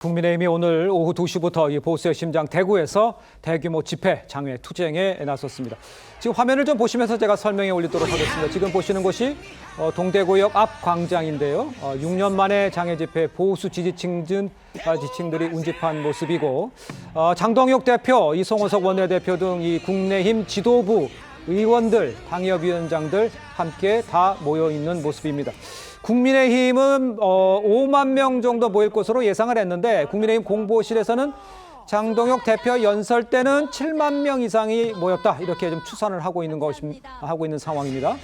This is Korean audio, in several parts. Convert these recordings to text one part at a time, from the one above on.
국민의힘이 오늘 오후 2시부터 이 보수의 심장 대구에서 대규모 집회, 장외 투쟁에 나섰습니다. 지금 화면을 좀 보시면서 제가 설명해 올리도록 하겠습니다. 지금 보시는 곳이 동대구역 앞 광장인데요. 6년 만에 장외 집회 보수 지지층들이 운집한 모습이고 장동혁 대표, 이송호석 원내대표 등 이 국민의힘 지도부 의원들, 당협위원장들 함께 다 모여 있는 모습입니다. 국민의힘은 5만 명 정도 모일 것으로 예상을 했는데 국민의힘 공보실에서는 장동혁 대표 연설 때는 7만 명 이상이 모였다 이렇게 좀 추산을 하고 있는 상황입니다.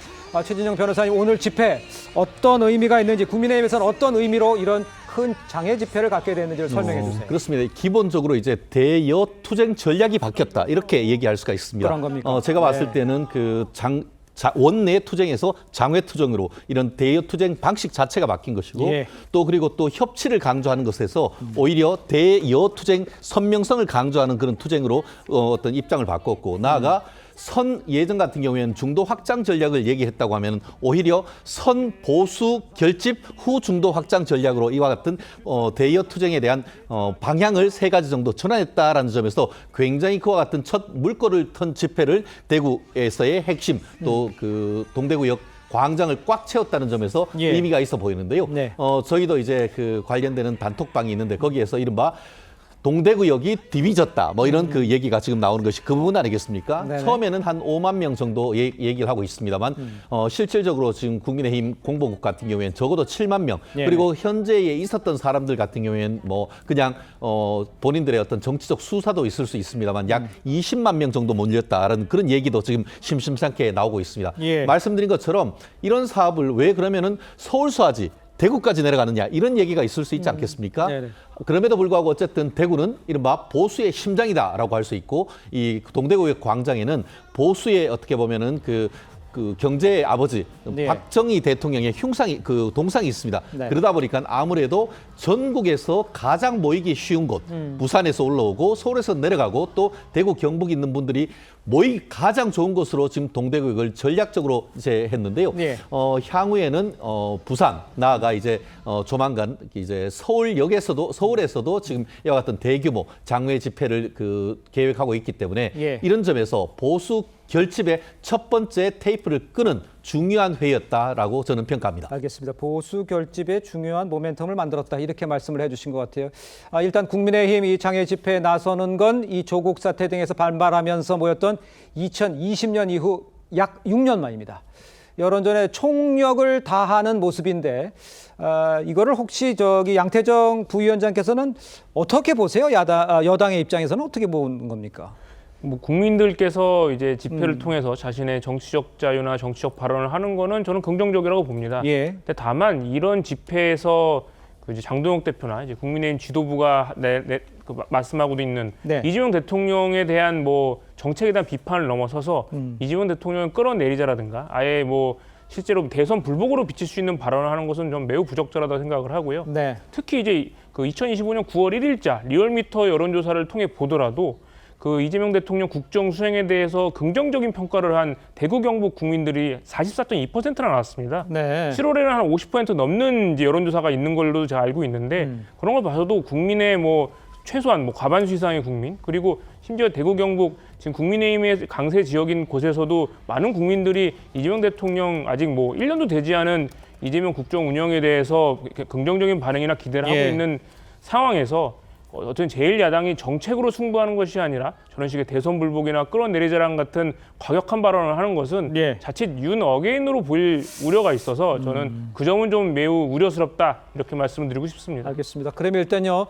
최진영 변호사님, 오늘 집회 어떤 의미가 있는지, 국민의힘에서는 어떤 의미로 이런 큰 장외 집회를 갖게 됐는지를 설명해 주세요. 그렇습니다. 기본적으로 이제 대여 투쟁 전략이 바뀌었다 이렇게 얘기할 수가 있습니다. 그런 겁니까? 제가 봤을 때는 원내 투쟁에서 장외 투쟁으로 이런 대여 투쟁 방식 자체가 바뀐 것이고 또 그리고 또 협치를 강조하는 것에서 오히려 대여 투쟁 선명성을 강조하는 그런 투쟁으로 어떤 입장을 바꿨고 나아가 선 예전 같은 경우에는 중도 확장 전략을 얘기했다고 하면 오히려 선 보수 결집 후 중도 확장 전략으로 이와 같은 대여 투쟁에 대한 방향을 3가지 정도 전환했다라는 점에서 굉장히 그와 같은 첫 물꼬를 턴 집회를 대구에서의 핵심 또 그 동대구역 광장을 꽉 채웠다는 점에서 의미가 있어 보이는데요. 저희도 이제 그 관련되는 단톡방이 있는데 거기에서 이른바 동대구역이 디비졌다 뭐 이런 그 얘기가 지금 나오는 것이 그 부분 아니겠습니까? 네네. 처음에는 한 5만 명 정도 얘기를 하고 있습니다만 실질적으로 지금 국민의힘 공보국 같은 경우에는 적어도 7만 명 그리고 현재에 있었던 사람들 같은 경우에는 뭐 그냥 본인들의 어떤 정치적 수사도 있을 수 있습니다만 약 20만 명 정도 몰렸다라는 그런 얘기도 지금 심심찮게 나오고 있습니다. 말씀드린 것처럼 이런 사업을 왜 그러면은 서울서하지 대구까지 내려가느냐 이런 얘기가 있을 수 있지 않겠습니까? 그럼에도 불구하고 어쨌든 대구는 이른바 보수의 심장이다라고 할 수 있고 이 동대구역 광장에는 보수의 어떻게 보면은 그 경제의 아버지 박정희 대통령의 동상이 있습니다. 그러다 보니까 아무래도 전국에서 가장 모이기 쉬운 곳, 부산에서 올라오고 서울에서 내려가고 또 대구 경북에 있는 분들이 모이기 가장 좋은 곳으로 지금 동대구역을 전략적으로 이제 했는데요. 향후에는 부산 나아가 이제 조만간 이제 서울에서도 지금 이와 같은 대규모 장외 집회를 계획하고 있기 때문에 이런 점에서 보수 결집의 첫 번째 테이프를 끄는 중요한 회의였다라고 저는 평가합니다. 알겠습니다. 보수 결집의 중요한 모멘텀을 만들었다 이렇게 말씀을 해주신 것 같아요. 일단 국민의힘 이 장외 집회에 나서는 건 이 조국 사태 등에서 반발하면서 모였던 2020년 이후 약 6년 만입니다. 여론전에 총력을 다하는 모습인데 이거를 혹시 양태정 부위원장께서는 어떻게 보세요? 여당의 입장에서는 어떻게 보는 겁니까? 뭐 국민들께서 이제 집회를 통해서 자신의 정치적 자유나 정치적 발언을 하는 거는 저는 긍정적이라고 봅니다. 근데 다만 이런 집회에서 이제 장동혁 대표나 이제 국민의힘 지도부가 말씀하고도 있는 이재명 대통령에 대한 뭐 정책에 대한 비판을 넘어서서 이재명 대통령을 끌어내리자라든가 아예 뭐 실제로 대선 불복으로 비칠 수 있는 발언을 하는 것은 좀 매우 부적절하다고 생각을 하고요. 특히 이제 2025년 9월 1일자 리얼미터 여론조사를 통해 보더라도 이재명 대통령 국정 수행에 대해서 긍정적인 평가를 한 대구 경북 국민들이 44.2%나 나왔습니다. 7월에는 한 50% 넘는 이제 여론조사가 있는 걸로 제가 알고 있는데 그런 걸 봐서도 국민의 최소한 과반수 이상의 국민 그리고 심지어 대구 경북 지금 국민의힘의 강세 지역인 곳에서도 많은 국민들이 이재명 대통령 아직 1년도 되지 않은 이재명 국정 운영에 대해서 긍정적인 반응이나 기대를 하고 있는 상황에서 어떤 제1야당이 정책으로 승부하는 것이 아니라 저런 식의 대선 불복이나 끌어내리자랑 같은 과격한 발언을 하는 것은 자칫 윤 어게인으로 보일 우려가 있어서 저는 그 점은 좀 매우 우려스럽다 이렇게 말씀을 드리고 싶습니다. 알겠습니다. 그러면 일단요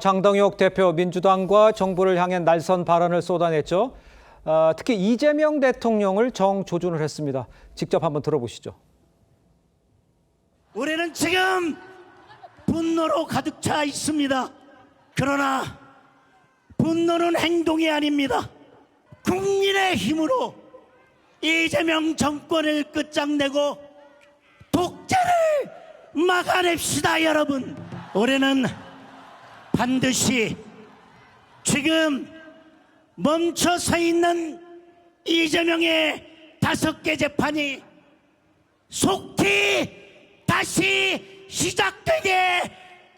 장동혁 대표 민주당과 정부를 향한 날선 발언을 쏟아냈죠. 특히 이재명 대통령을 정조준을 했습니다. 직접 한번 들어보시죠. 우리는 지금 분노로 가득 차 있습니다. 그러나 분노는 행동이 아닙니다. 국민의 힘으로 이재명 정권을 끝장내고 독재를 막아냅시다, 여러분. 올해는 반드시 지금 멈춰서 있는 이재명의 5개 재판이 속히 다시 시작되게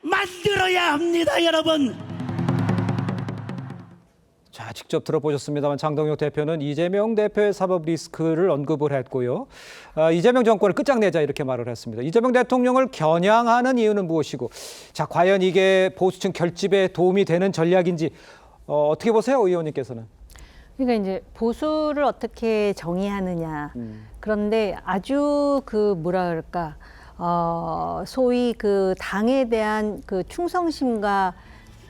만들어야 합니다, 여러분. 자, 직접 들어보셨습니다만 장동혁 대표는 이재명 대표의 사법 리스크를 언급을 했고요. 이재명 정권을 끝장내자 이렇게 말을 했습니다. 이재명 대통령을 겨냥하는 이유는 무엇이고, 자, 과연 이게 보수층 결집에 도움이 되는 전략인지 어떻게 보세요, 의원님께서는? 그러니까 이제 보수를 어떻게 정의하느냐. 그런데 아주 그 뭐라 그럴까, 소위 그 당에 대한 그 충성심과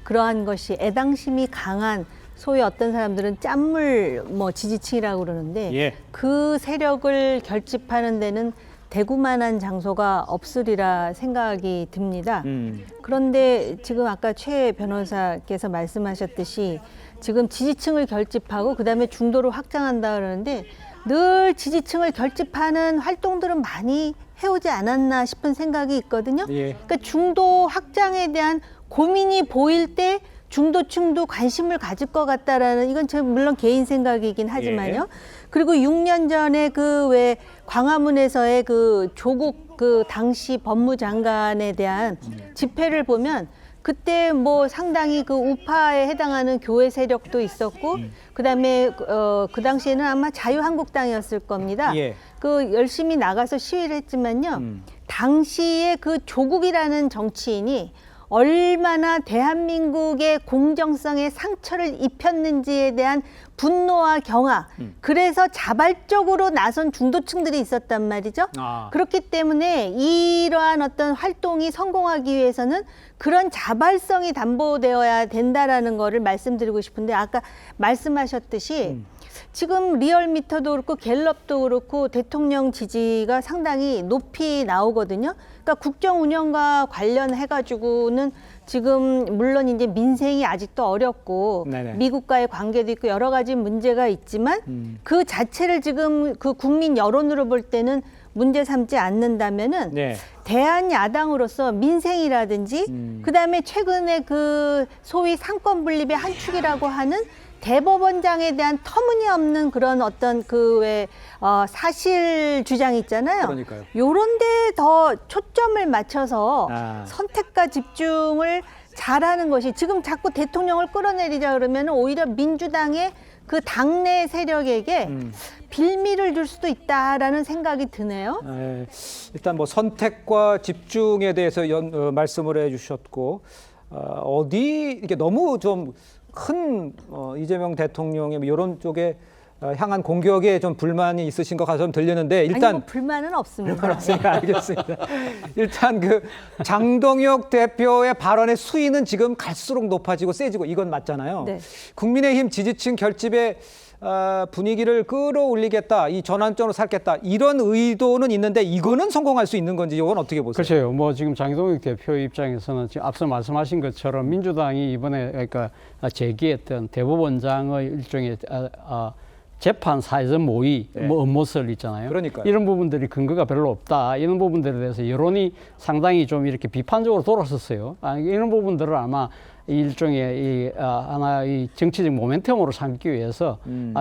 그러한 것이 애당심이 강한 소위 어떤 사람들은 짠물 뭐 지지층이라고 그러는데 예. 그 세력을 결집하는 데는 대구만한 장소가 없으리라 생각이 듭니다. 그런데 지금 아까 최 변호사께서 말씀하셨듯이 지금 지지층을 결집하고 그다음에 중도를 확장한다 그러는데 늘 지지층을 결집하는 활동들은 많이 해오지 않았나 싶은 생각이 있거든요. 예. 그러니까 중도 확장에 대한 고민이 보일 때 중도층도 관심을 가질 것 같다라는 이건 제 물론 개인 생각이긴 하지만요. 예. 그리고 6년 전에 그 왜 광화문에서의 그 조국 그 당시 법무장관에 대한 집회를 보면 그때 뭐 상당히 그 우파에 해당하는 교회 세력도 있었고 그다음에 그 당시에는 아마 자유한국당이었을 겁니다. 예. 그 열심히 나가서 시위를 했지만요. 당시에 그 조국이라는 정치인이 얼마나 대한민국의 공정성에 상처를 입혔는지에 대한 분노와 경악, 그래서 자발적으로 나선 중도층들이 있었단 말이죠. 그렇기 때문에 이러한 어떤 활동이 성공하기 위해서는 그런 자발성이 담보되어야 된다라는 거를 말씀드리고 싶은데 아까 말씀하셨듯이 지금 리얼미터도 그렇고 갤럽도 그렇고 대통령 지지가 상당히 높이 나오거든요. 그러니까 국정 운영과 관련해 가지고는 지금 물론 이제 민생이 아직도 어렵고 네네. 미국과의 관계도 있고 여러 가지 문제가 있지만 그 자체를 지금 그 국민 여론으로 볼 때는 문제 삼지 않는다면은 네. 대한 야당으로서 민생이라든지 그다음에 최근에 그 소위 상권 분립의 한 축이라고 하는 대법원장에 대한 터무니없는 그런 어떤 그 왜 사실 주장 있잖아요. 그러니까요. 요런 데 더 초점을 맞춰서 아. 선택과 집중을 잘하는 것이 지금 자꾸 대통령을 끌어내리자 그러면 오히려 민주당의 그 당내 세력에게 빌미를 줄 수도 있다라는 생각이 드네요. 일단 뭐 선택과 집중에 대해서 말씀을 해주셨고 어디 이게 너무 좀 큰 이재명 대통령의 이런 쪽에 향한 공격에 좀 불만이 있으신 것 같아서 좀 들리는데 일단 아니, 뭐 불만은 없습니다. 알겠습니다. 일단 그 장동혁 대표의 발언의 수위는 지금 갈수록 높아지고 세지고 이건 맞잖아요. 네. 국민의힘 지지층 결집의 분위기를 끌어올리겠다, 이 전환점으로 삼겠다 이런 의도는 있는데 이거는 성공할 수 있는 건지 이건 어떻게 보세요? 글쎄요. 뭐 지금 장동혁 대표 입장에서는 지금 앞서 말씀하신 것처럼 민주당이 이번에 그러니까 제기했던 대법원장의 일종의 재판 사회적 모의, 뭐 업무설 있잖아요. 그러니까요. 이런 부분들이 근거가 별로 없다. 이런 부분들에 대해서 여론이 상당히 좀 이렇게 비판적으로 돌아섰어요. 이런 부분들을 아마 일종의 하나의 정치적 모멘텀으로 삼기 위해서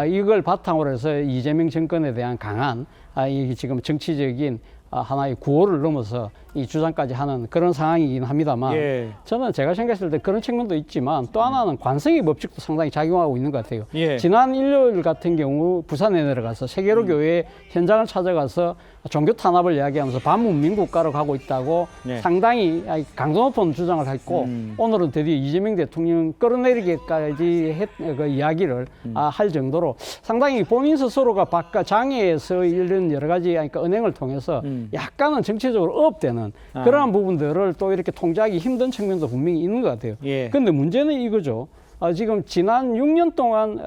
이걸 바탕으로 해서 이재명 정권에 대한 강한 이 지금 정치적인 하나의 구호를 넘어서 이 주장까지 하는 그런 상황이긴 합니다만 예. 저는 제가 생각했을 때 그런 측면도 있지만 또 하나는 관성의 법칙도 상당히 작용하고 있는 것 같아요. 예. 지난 일요일 같은 경우 부산에 내려가서 세계로 교회 현장을 찾아가서 종교 탄압을 이야기하면서 반문민 국가로 가고 있다고 예. 상당히 강도 높은 주장을 했고 오늘은 드디어 이재명 대통령 끌어내리기까지 그 이야기를 할 정도로 상당히 본인 스스로가 바깥 장애에서 이런 여러 가지 그러니까 은행을 통해서 약간은 정치적으로 업되는 그러한 부분들을 또 이렇게 통제하기 힘든 측면도 분명히 있는 것 같아요. 예. 그런데 문제는 이거죠. 지금 지난 6년 동안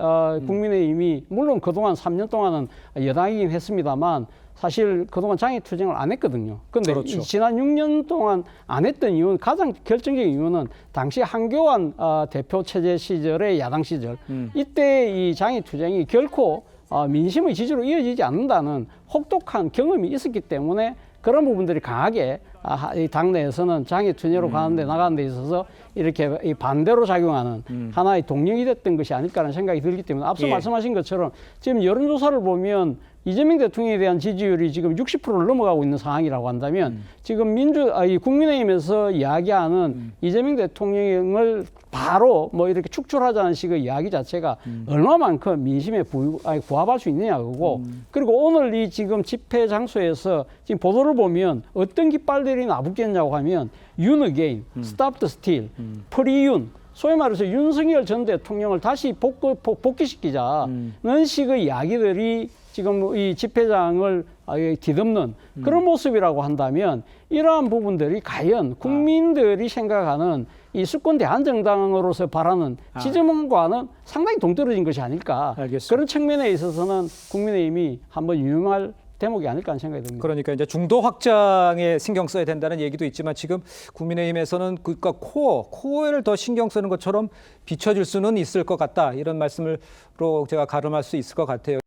국민의힘이 물론 그동안 3년 동안은 여당이긴 했습니다만 사실 그동안 장애투쟁을 안 했거든요. 그런데 그렇죠. 지난 6년 동안 안 했던 이유는 가장 결정적인 이유는 당시 한교안 대표 체제 시절의 야당 시절 이때 이 장애투쟁이 결코 민심의 지지로 이어지지 않는다는 혹독한 경험이 있었기 때문에 그런 부분들이 강하게 이 당내에서는 장애투쟁으로 가는데 나가는 데 있어서 이렇게 이 반대로 작용하는 하나의 동력이 됐던 것이 아닐까라는 생각이 들기 때문에 앞서 예. 말씀하신 것처럼 지금 여론조사를 보면 이재명 대통령에 대한 지지율이 지금 60%를 넘어가고 있는 상황이라고 한다면 지금 이 국민의힘에서 이야기하는 이재명 대통령을 바로 뭐 이렇게 축출하자는 식의 이야기 자체가 얼마만큼 민심에 부합할 수 있느냐 그거. 그리고 오늘 이 지금 집회 장소에서 지금 보도를 보면 어떤 깃발들이 나붙겠냐고 하면 윤 어게인, 스탑 더 스틸, 프리윤, 소위 말해서 윤석열 전 대통령을 다시 복귀시키자는 식의 이야기들이 지금 이 집회장을 뒤덮는 그런 모습이라고 한다면 이러한 부분들이 과연 국민들이 생각하는 이 수권 대한정당으로서 바라는 지점과는 상당히 동떨어진 것이 아닐까. 알겠습니다. 그런 측면에 있어서는 국민의힘이 한번 유념할 대목이 아닐까 하는 생각이 듭니다. 그러니까 이제 중도 확장에 신경 써야 된다는 얘기도 있지만 지금 국민의힘에서는 그러니까 코어를 더 신경 쓰는 것처럼 비춰질 수는 있을 것 같다. 이런 말씀으로 제가 가름할 수 있을 것 같아요.